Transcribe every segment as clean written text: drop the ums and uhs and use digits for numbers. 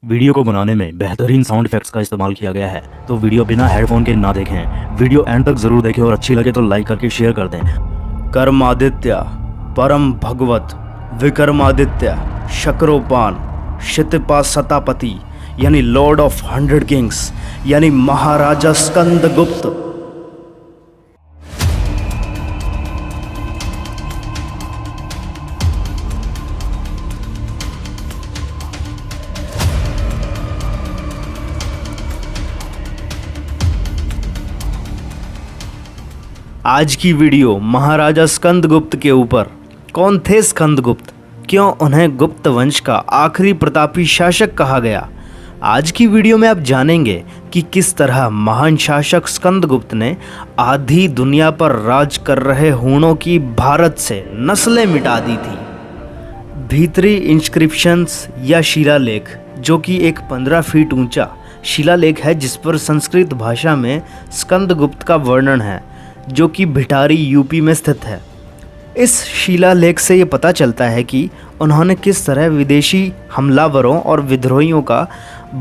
Video को बनाने में बेहतरीन साउंड इफेक्ट्स का इस्तेमाल किया गया है, तो वीडियो बिना हेडफोन के ना देखें। वीडियो एंड तक जरूर देखें और अच्छी लगे तो लाइक करके शेयर कर दें। कर्मादित्य परम भगवत विक्रमादित्य शक्रोपान क्षितिपा सतापति यानी लॉर्ड ऑफ 100 किंग्स यानी महाराजा स्कंदगुप्त। आज की वीडियो महाराजा स्कंदगुप्त के ऊपर। कौन थे स्कंदगुप्त, क्यों उन्हें गुप्त वंश का आखिरी प्रतापी शासक कहा गया। आज की वीडियो में आप जानेंगे कि किस तरह महान शासक स्कंदगुप्त ने आधी दुनिया पर राज कर रहे हूणों की भारत से नस्लें मिटा दी थी। भीतरी इंस्क्रिप्शंस या शिलालेख, जो कि एक 15 फीट ऊंचा शिलालेख है जिस पर संस्कृत भाषा में स्कंदगुप्त का वर्णन है, जो कि भिटारी यूपी में स्थित है। इस शिलालेख से ये पता चलता है कि उन्होंने किस तरह विदेशी हमलावरों और विद्रोहियों का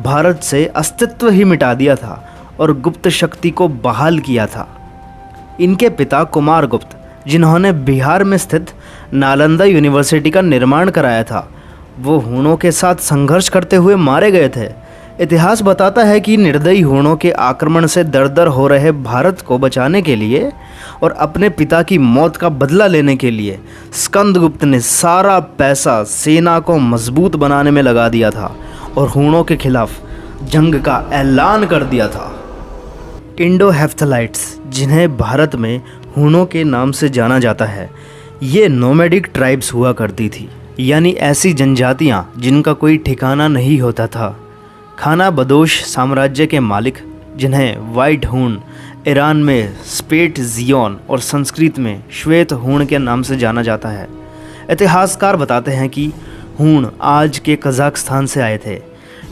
भारत से अस्तित्व ही मिटा दिया था और गुप्त शक्ति को बहाल किया था। इनके पिता कुमार गुप्त, जिन्होंने बिहार में स्थित नालंदा यूनिवर्सिटी का निर्माण कराया था, वो हूणों के साथ संघर्ष करते हुए मारे गए थे। इतिहास बताता है कि निर्दयी हूणों के आक्रमण से दर-दर हो रहे भारत को बचाने के लिए और अपने पिता की मौत का बदला लेने के लिए स्कंदगुप्त ने सारा पैसा सेना को मजबूत बनाने में लगा दिया था और हूणों के खिलाफ जंग का ऐलान कर दिया था। इंडो हेप्थलाइट्स, जिन्हें भारत में हूणों के नाम से जाना जाता है, ये नोमैडिक ट्राइब्स हुआ करती थी, यानी ऐसी जनजातियाँ जिनका कोई ठिकाना नहीं होता था। खाना बदोश साम्राज्य के मालिक, जिन्हें वाइट हूण, ईरान में स्पेट जियोन और संस्कृत में श्वेत हूण के नाम से जाना जाता है। इतिहासकार बताते हैं कि हूण आज के कजाकिस्तान से आए थे।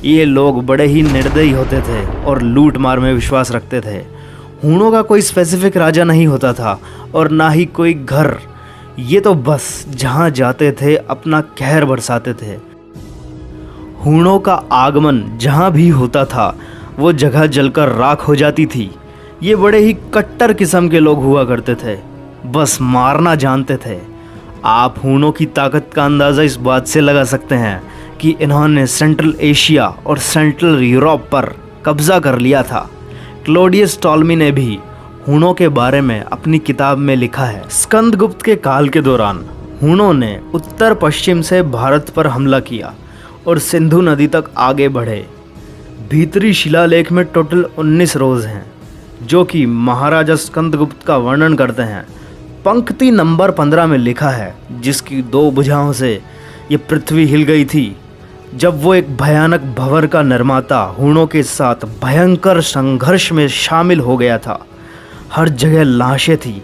ये लोग बड़े ही निर्दयी होते थे और लूट मार में विश्वास रखते थे। हूणों का कोई स्पेसिफिक राजा नहीं होता था और ना ही कोई घर। ये तो बस जहाँ जाते थे अपना कहर बरसाते थे। हूणों का आगमन जहाँ भी होता था वो जगह जलकर राख हो जाती थी। ये बड़े ही कट्टर किस्म के लोग हुआ करते थे, बस मारना जानते थे। आप हूणों की ताकत का अंदाज़ा इस बात से लगा सकते हैं कि इन्होंने सेंट्रल एशिया और सेंट्रल यूरोप पर कब्ज़ा कर लिया था। क्लोडियस टॉलमी ने भी हूणों के बारे में अपनी किताब में लिखा है। स्कंदगुप्त के काल के दौरान हूणों ने उत्तर पश्चिम से भारत पर हमला किया और सिंधु नदी तक आगे बढ़े। भीतरी शिलालेख में टोटल 19 रोज़ हैं जो कि महाराजा स्कंदगुप्त का वर्णन करते हैं। पंक्ति नंबर 15 में लिखा है, जिसकी 2 भुजाओं से ये पृथ्वी हिल गई थी जब वो एक भयानक भंवर का निर्माता हूणों के साथ भयंकर संघर्ष में शामिल हो गया था। हर जगह लाशें थी,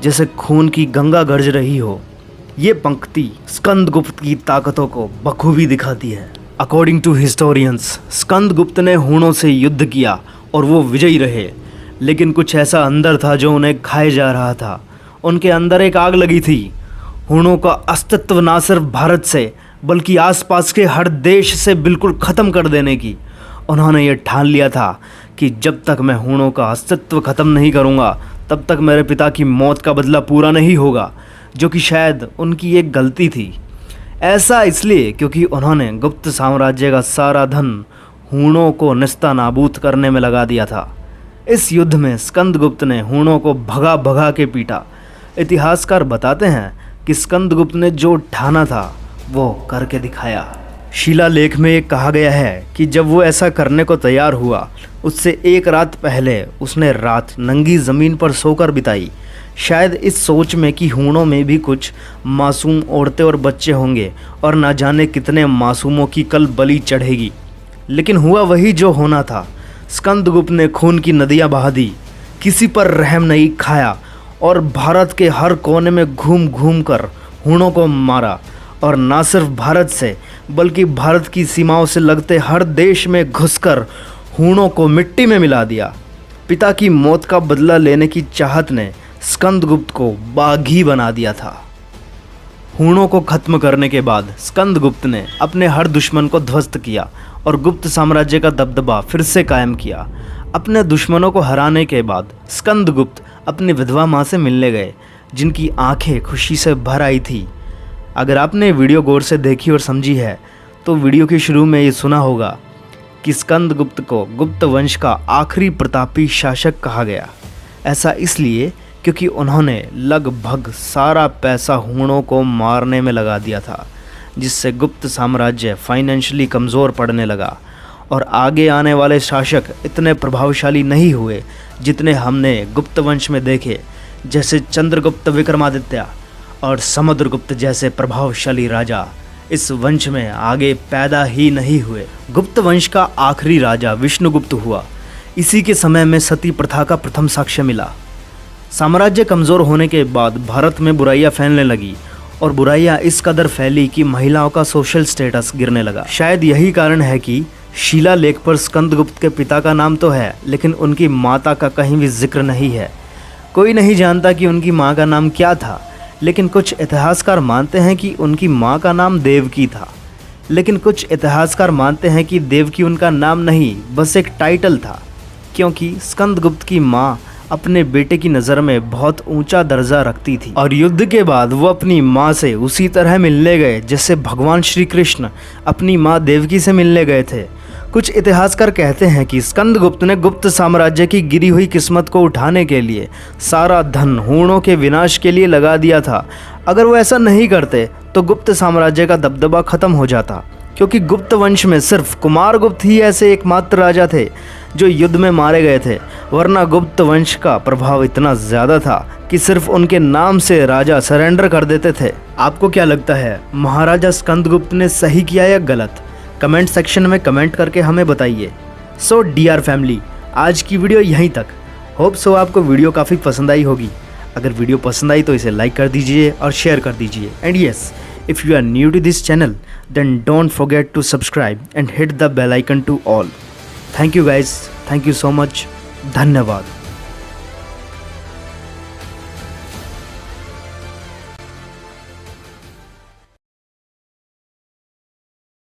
जैसे खून की गंगा गरज रही हो। ये पंक्ति स्कंदगुप्त की ताकतों को बखूबी दिखाती है। अकॉर्डिंग टू हिस्टोरियंस, स्कंदगुप्त ने हूणों से युद्ध किया और वो विजयी रहे, लेकिन कुछ ऐसा अंदर था जो उन्हें खाए जा रहा था। उनके अंदर एक आग लगी थी, हूणों का अस्तित्व ना सिर्फ भारत से बल्कि आसपास के हर देश से बिल्कुल ख़त्म कर देने की। उन्होंने ये ठान लिया था कि जब तक मैं हूणों का अस्तित्व ख़त्म नहीं करूँगा तब तक मेरे पिता की मौत का बदला पूरा नहीं होगा, जो कि शायद उनकी एक गलती थी। ऐसा इसलिए क्योंकि उन्होंने गुप्त साम्राज्य का सारा धन हूणों को नेस्तनाबूद करने में लगा दिया था। इस युद्ध में स्कंदगुप्त ने हूणों को भगा भगा के पीटा। इतिहासकार बताते हैं कि स्कंदगुप्त ने जो ठाना था वो करके दिखाया। शिलालेख में एक कहा गया है कि जब वो ऐसा करने को तैयार हुआ, उससे एक रात पहले उसने रात नंगी ज़मीन पर सोकर बिताई, शायद इस सोच में कि हूणों में भी कुछ मासूम औरतें और बच्चे होंगे और ना जाने कितने मासूमों की कल बलि चढ़ेगी। लेकिन हुआ वही जो होना था। स्कंदगुप्त ने खून की नदियाँ बहा दी, किसी पर रहम नहीं खाया और भारत के हर कोने में घूम घूम कर हूणों को मारा। और ना सिर्फ भारत से बल्कि भारत की सीमाओं से लगते हर देश में घुसकर हूणों को मिट्टी में मिला दिया। पिता की मौत का बदला लेने की चाहत ने स्कंदगुप्त को बागी बना दिया था। हूणों को खत्म करने के बाद स्कंदगुप्त ने अपने हर दुश्मन को ध्वस्त किया और गुप्त साम्राज्य का दबदबा फिर से कायम किया। अपने दुश्मनों को हराने के बाद स्कंदगुप्त अपनी विधवा माँ से मिलने गए, जिनकी आंखें खुशी से भर आई थी। अगर आपने वीडियो गौर से देखी और समझी है तो वीडियो के शुरू में ये सुना होगा कि स्कंदगुप्त को गुप्त वंश का आखिरी प्रतापी शासक कहा गया। ऐसा इसलिए क्योंकि उन्होंने लगभग सारा पैसा हूणों को मारने में लगा दिया था, जिससे गुप्त साम्राज्य फाइनेंशियली कमज़ोर पड़ने लगा और आगे आने वाले शासक इतने प्रभावशाली नहीं हुए जितने हमने गुप्त वंश में देखे, जैसे चंद्रगुप्त विक्रमादित्य और समुद्रगुप्त जैसे प्रभावशाली राजा इस वंश में आगे पैदा ही नहीं हुए। गुप्त वंश का आखिरी राजा विष्णुगुप्त हुआ। इसी के समय में सती प्रथा का प्रथम साक्ष्य मिला। साम्राज्य कमज़ोर होने के बाद भारत में बुराइयां फैलने लगी और बुराइयां इस कदर फैली कि महिलाओं का सोशल स्टेटस गिरने लगा। शायद यही कारण है कि शिलालेख पर स्कंदगुप्त के पिता का नाम तो है, लेकिन उनकी माता का कहीं भी जिक्र नहीं है। कोई नहीं जानता कि उनकी माँ का नाम क्या था, लेकिन कुछ इतिहासकार मानते हैं कि उनकी माँ का नाम देवकी था। लेकिन कुछ इतिहासकार मानते हैं कि देवकी उनका नाम नहीं, बस एक टाइटल था, क्योंकि स्कंदगुप्त की माँ अपने बेटे की नज़र में बहुत ऊंचा दर्जा रखती थी और युद्ध के बाद वो अपनी माँ से उसी तरह मिलने गए जैसे भगवान श्री कृष्ण अपनी माँ देवकी से मिलने गए थे। कुछ इतिहासकार कहते हैं कि स्कंदगुप्त ने गुप्त साम्राज्य की गिरी हुई किस्मत को उठाने के लिए सारा धन हूणों के विनाश के लिए लगा दिया था। अगर वो ऐसा नहीं करते तो गुप्त साम्राज्य का दबदबा खत्म हो जाता, क्योंकि गुप्त वंश में सिर्फ कुमारगुप्त ही ऐसे एकमात्र राजा थे जो युद्ध में मारे गए थे, वरना गुप्त वंश का प्रभाव इतना ज़्यादा था कि सिर्फ उनके नाम से राजा सरेंडर कर देते थे। आपको क्या लगता है, महाराजा स्कंदगुप्त ने सही किया या गलत? कमेंट सेक्शन में कमेंट करके हमें बताइए। सो डियर फैमिली, आज की वीडियो यहीं तक। होप सो आपको वीडियो काफ़ी पसंद आई होगी। अगर वीडियो पसंद आई तो इसे लाइक कर दीजिए और शेयर कर दीजिए। And yes, if you are new to this channel, then don't forget to subscribe and hit the bell icon to all. Thank you guys. Thank you so much. धन्यवाद।